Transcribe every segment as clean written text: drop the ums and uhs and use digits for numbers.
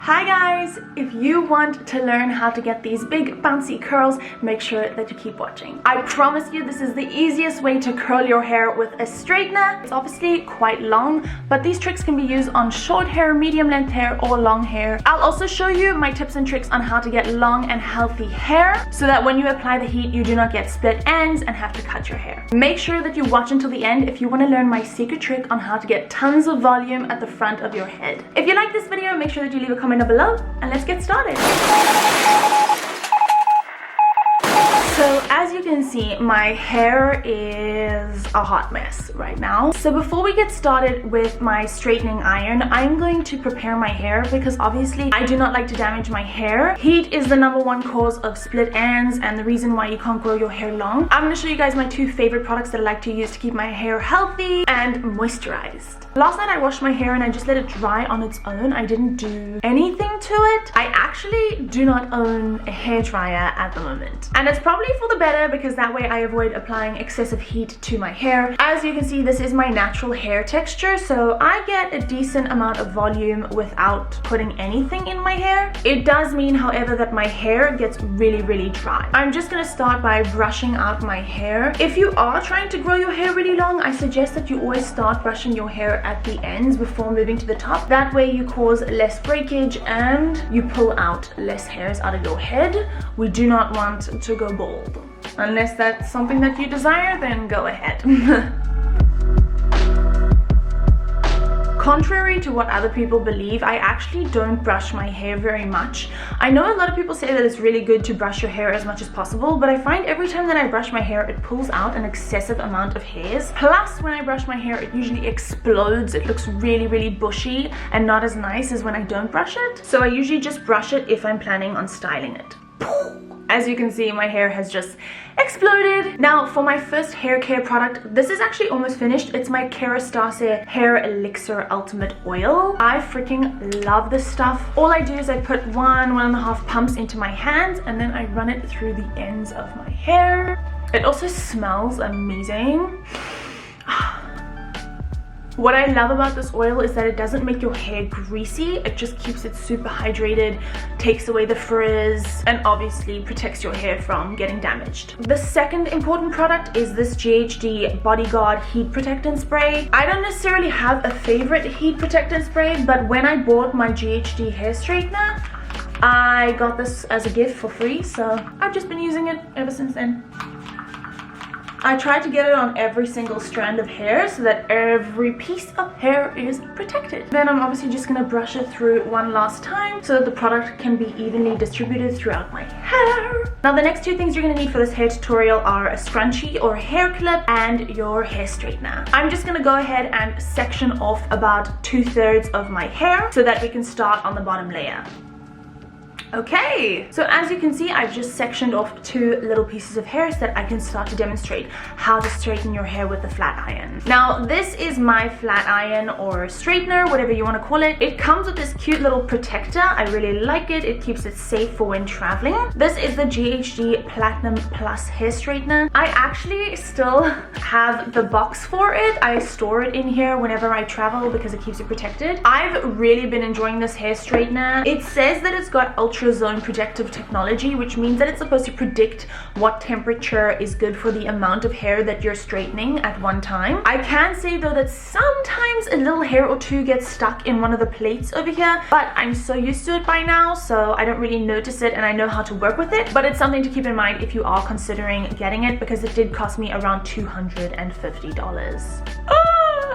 Hi guys! If you want to learn how to get these big bouncy curls, make sure that you keep watching. I promise you this is the easiest way to curl your hair with a straightener. It's obviously quite long, but these tricks can be used on short hair, medium length hair, or long hair. I'll also show you my tips and tricks on how to get long and healthy hair so that when you apply the heat, you do not get split ends and have to cut your hair. Make sure that you watch until the end if you want to learn my secret trick on how to get tons of volume at the front of your head. If you like this video, make sure that you leave a comment down below and let's get started. So as you can see, my hair is a hot mess right now. So before we get started with my straightening iron, I'm going to prepare my hair because obviously I do not like to damage my hair. Heat is the #1 cause of split ends and the reason why you can't grow your hair long. I'm going to show you guys my 2 favorite products that I like to use to keep my hair healthy and moisturized. Last night I washed my hair and I just let it dry on its own. I didn't do anything to it. I actually do not own a hairdryer at the moment. And it's probably for the better because that way I avoid applying excessive heat to my hair. As you can see, this is my natural hair texture, so I get a decent amount of volume without putting anything in my hair. It does mean, however, that my hair gets really dry. I'm just gonna start by brushing out my hair. If you are trying to grow your hair really long, I suggest that you always start brushing your hair at the ends before moving to the top. That way you cause less breakage and you pull out less hairs out of your head. We do not want to go bald. Unless that's something that you desire, then go ahead. Contrary to what other people believe, I actually don't brush my hair very much. I know a lot of people say that it's really good to brush your hair as much as possible, but I find every time that I brush my hair, it pulls out an excessive amount of hairs. Plus, when I brush my hair, it usually explodes. It looks really bushy and not as nice as when I don't brush it. So I usually just brush it if I'm planning on styling it. As you can see, my hair has just exploded. Now for my first hair care product, this is actually almost finished. It's my hairstyles hair elixir ultimate oil. I freaking love this stuff. All I do is I put 1.5 pumps into my hands and then I run it through the ends of my hair. It also smells amazing. What I love about this oil is that it doesn't make your hair greasy. It just keeps it super hydrated, takes away the frizz, and obviously protects your hair from getting damaged. The second important product is this GHD Bodyguard Heat Protectant Spray. I don't necessarily have a favorite heat protectant spray, but when I bought my GHD hair straightener, I got this as a gift for free, so I've just been using it ever since then. I try to get it on every single strand of hair so that every piece of hair is protected. Then I'm obviously just going to brush it through one last time so that the product can be evenly distributed throughout my hair. Now the next 2 things you're going to need for this hair tutorial are a scrunchie or hair clip and your hair straightener. I'm just going to go ahead and section off about 2/3 of my hair so that we can start on the bottom layer. Okay, so as you can see, I've just sectioned off 2 little pieces of hair so that I can start to demonstrate how to straighten your hair with the flat iron. Now, this is my flat iron or straightener, whatever you want to call it. It comes with this cute little protector. I really like it. It keeps it safe for when traveling. This is the GHD Platinum Plus hair straightener. I actually still have the box for it. I store it in here whenever I travel because it keeps it protected. I've really been enjoying this hair straightener. It says that it's got ultrazone protective technology, which means that it's supposed to predict what temperature is good for the amount of hair that you're straightening at one time. I can say though that sometimes a little hair or 2 gets stuck in one of the plates over here, but I'm so used to it by now, so I don't really notice it and I know how to work with it. But it's something to keep in mind if you are considering getting it because it did cost me around $250.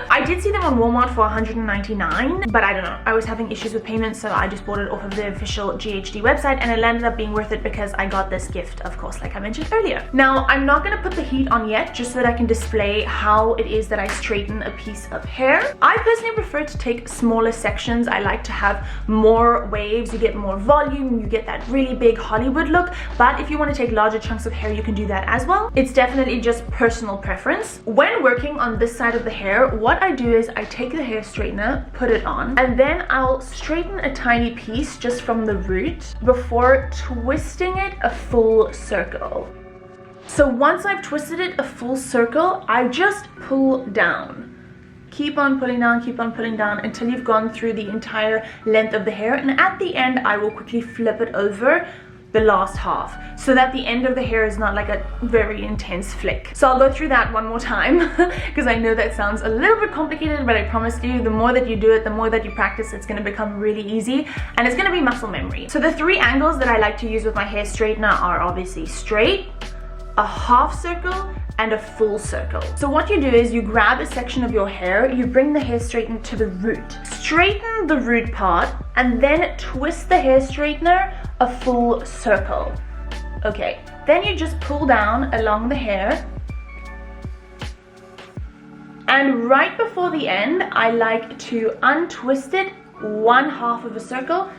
I did see them on Walmart for $199, but I don't know. I was having issues with payments, so I just bought it off of the official GHD website, and it ended up being worth it because I got this gift, of course, like I mentioned earlier. Now, I'm not going to put the heat on yet, just so that I can display how it is that I straighten a piece of hair. I personally prefer to take smaller sections. I like to have more waves. You get more volume. You get that really big Hollywood look, but if you want to take larger chunks of hair, you can do that as well. It's definitely just personal preference. When working on this side of the hair, what I do is I take the hair straightener, put it on, and then I'll straighten a tiny piece just from the root before twisting it a full circle. So once I've twisted it a full circle, I just pull down. keep on pulling down until you've gone through the entire length of the hair. And at the end, I will quickly flip it over the last half so that the end of the hair is not like a very intense flick. So I'll go through that one more time because I know that sounds a little bit complicated, but I promise you, the more that you do it, the more that you practice, it's going to become really easy and it's going to be muscle memory. So the 3 angles that I like to use with my hair straightener are obviously straight, a half circle, and a full circle. So what you do is you grab a section of your hair, you bring the hair straightener to the root, straighten the root part, and then twist the hair straightener a full circle. Okay, then you just pull down along the hair, and right before the end, I like to untwist it 1/2 of a circle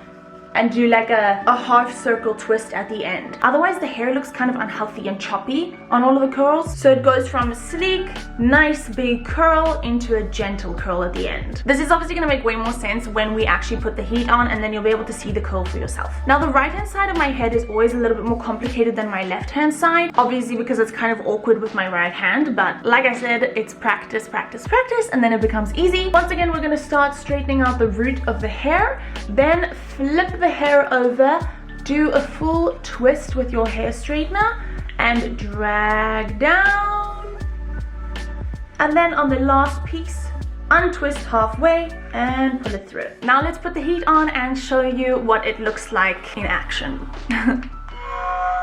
and do like a half circle twist at the end. Otherwise the hair looks kind of unhealthy and choppy on all of the curls. So it goes from a sleek, nice big curl into a gentle curl at the end. This is obviously going to make way more sense when we actually put the heat on, and then you'll be able to see the curl for yourself. Now the right hand side of my head is always a little bit more complicated than my left hand side, obviously because it's kind of awkward with my right hand, but like I said, it's practice, and then it becomes easy. Once again, we're going to start straightening out the root of the hair, then flip the hair over, do a full twist with your hair straightener and drag down, and then on the last piece, untwist halfway and pull it through. Now let's put the heat on and show you what it looks like in action.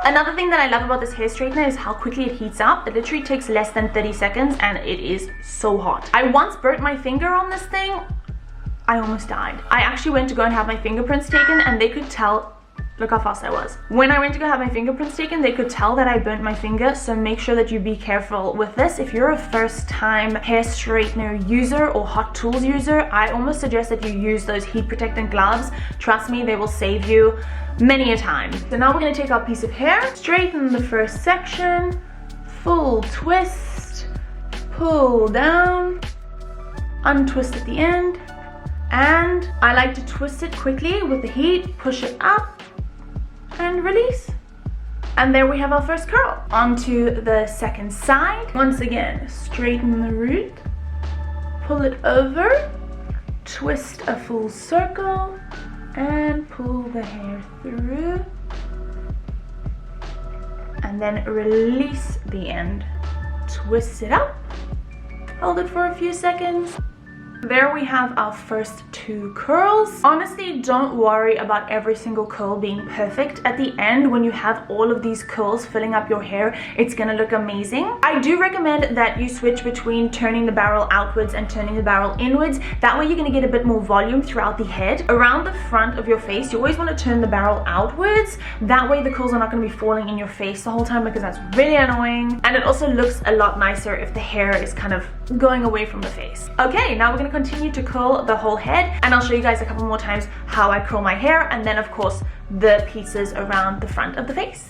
Another thing that I love about this hair straightener is how quickly it heats up. It literally takes less than 30 seconds and it is so hot. I once burnt my finger on this thing. I almost died. I actually went to go and have my fingerprints taken and they could tell, look how fast I was. When I went to go have my fingerprints taken, they could tell that I burnt my finger, so make sure that you be careful with this. If you're a first time hair straightener user or hot tools user, I almost suggest that you use those heat protectant gloves. Trust me, they will save you many a time. So now we're going to take our piece of hair, straighten the first section, full twist, pull down, untwist at the end, and I like to twist it quickly with the heat, push it up and release. And there we have our first curl. Onto the second side. Once again, straighten the root, pull it over, twist a full circle and pull the hair through, and then release the end. Twist it up, hold it for a few seconds. There we have our first 2 curls. Honestly, don't worry about every single curl being perfect. At the end, when you have all of these curls filling up your hair, it's gonna look amazing. I do recommend that you switch between turning the barrel outwards and turning the barrel inwards. That way you're gonna get a bit more volume throughout the head. Around the front of your face, you always wanna turn the barrel outwards. That way the curls are not gonna be falling in your face the whole time, because that's really annoying. And it also looks a lot nicer if the hair is kind of going away from the face. Okay, now we're gonna continue to curl the whole head, and I'll show you guys a couple more times how I curl my hair, and then of course the pieces around the front of the face.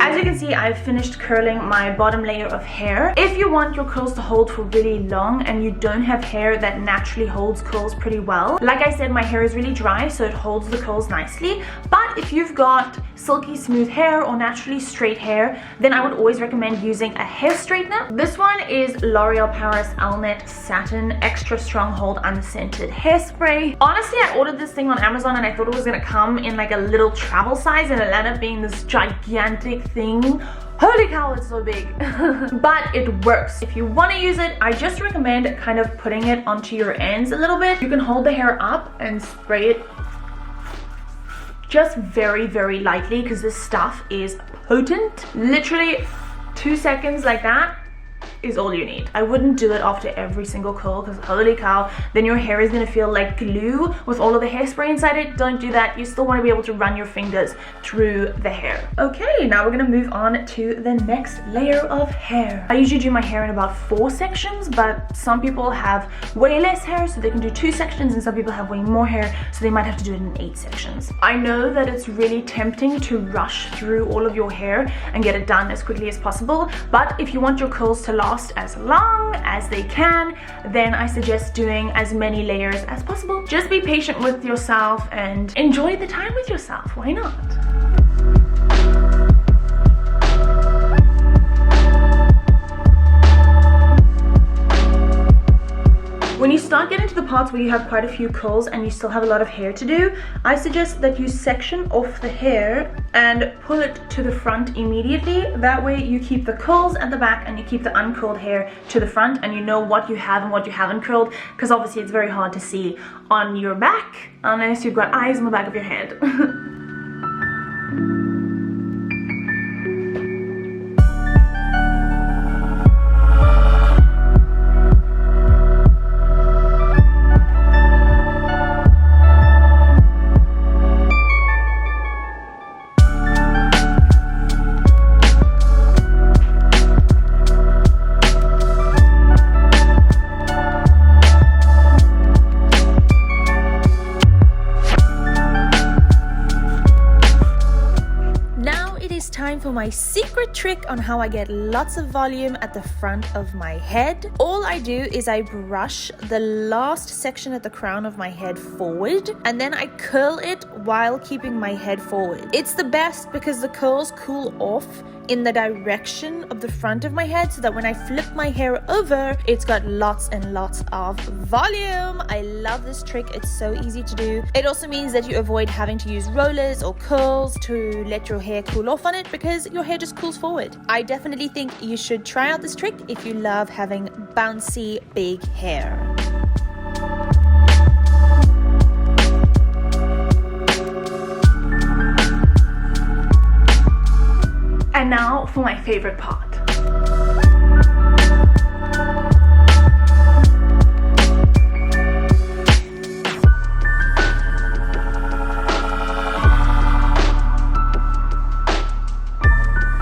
As you can see, I've finished curling my bottom layer of hair. If you want your curls to hold for really long and you don't have hair that naturally holds curls pretty well, like I said, my hair is really dry, so it holds the curls nicely. But if you've got silky smooth hair or naturally straight hair, then I would always recommend using a hair straightener. This one is L'Oreal Paris Alnet Satin Extra Strong Hold Unscented Hairspray. Honestly, I ordered this thing on Amazon and I thought it was gonna come in like a little travel size, and it ended up being this gigantic thing. Holy cow, it's so big. But it works. If you want to use it, I just recommend kind of putting it onto your ends a little bit. You can hold the hair up and spray it just very, very lightly, because this stuff is potent. Literally 2 seconds like that is all you need. I wouldn't do it after every single curl, because holy cow, then your hair is going to feel like glue with all of the hairspray inside it. Don't do that. You still want to be able to run your fingers through the hair. Okay, now we're going to move on to the next layer of hair. I usually do my hair in about 4 sections, but some people have way less hair, so they can do 2 sections, and some people have way more hair, so they might have to do it in 8 sections. I know that it's really tempting to rush through all of your hair and get it done as quickly as possible, but if you want your curls to last last as long as they can, then I suggest doing as many layers as possible. Just be patient with yourself and enjoy the time with yourself. Why not? When you start getting to the parts where you have quite a few curls and you still have a lot of hair to do, I suggest that you section off the hair and pull it to the front immediately. That way you keep the curls at the back and you keep the uncurled hair to the front, and you know what you have and what you haven't curled, because obviously it's very hard to see on your back unless you've got eyes on the back of your head. Time for my secret trick on how I get lots of volume at the front of my head. All I do is I brush the last section at the crown of my head forward, and then I curl it while keeping my head forward. It's the best because the curls cool off in the direction of the front of my head, so that when I flip my hair over, it's got lots and lots of volume. I love this trick. It's so easy to do. It also means that you avoid having to use rollers or curls to let your hair cool off on it, because your hair just cools forward. I definitely think you should try out this trick if you love having bouncy big hair. And now for my favorite part.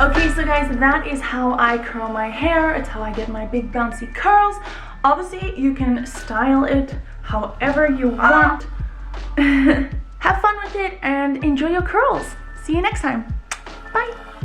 Okay, so guys, that is how I curl my hair. It's how I get my big bouncy curls. Obviously, you can style it however you want. Have fun with it and enjoy your curls. See you next time. Bye.